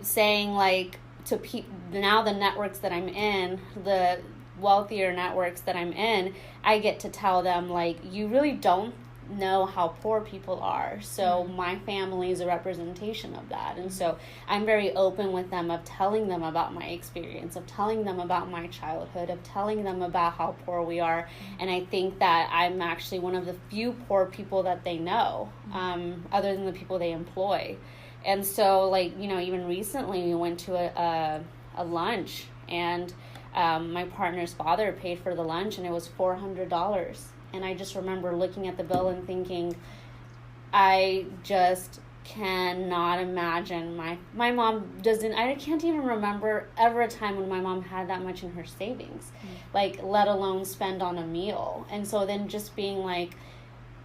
saying like to people now, the networks that I'm in, the wealthier networks that I'm in, I get to tell them like, you really don't know how poor people are, so my family is a representation of that. And so I'm very open with them, of telling them about my experience, of telling them about my childhood, of telling them about how poor we are. And I think that I'm actually one of the few poor people that they know, other than the people they employ. And so, like, you know, even recently we went to a lunch, and my partner's father paid for the lunch, and it was $400. And I just remember looking at the bill and thinking, I just cannot imagine. My mom doesn't, I can't even remember ever a time when my mom had that much in her savings, like, let alone spend on a meal. And so then just being like,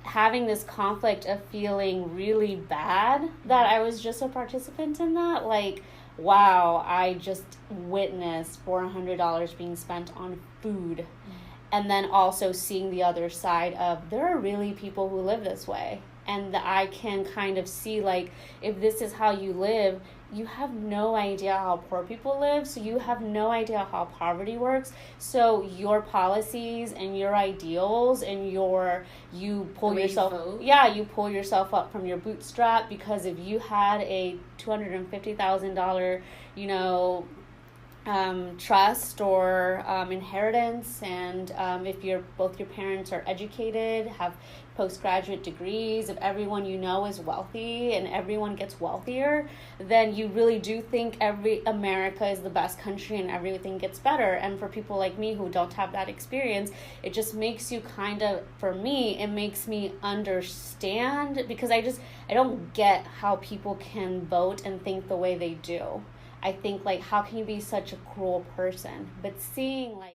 having this conflict of feeling really bad that I was just a participant in that, like, wow, I just witnessed $400 being spent on food. And then also seeing the other side of, there are really people who live this way. And I can kind of see, like, if this is how you live, you have no idea how poor people live. So you have no idea how poverty works. So your policies and your ideals and you pull yourself up from your bootstrap, because if you had a $250,000, you know, trust or inheritance, and if both your parents are educated, have postgraduate degrees, if everyone you know is wealthy and everyone gets wealthier, then you really do think America is the best country and everything gets better. And for people like me who don't have that experience, it just makes you for me, it makes me understand, because I don't get how people can vote and think the way they do. I think, like, how can you be such a cruel person? But seeing, like,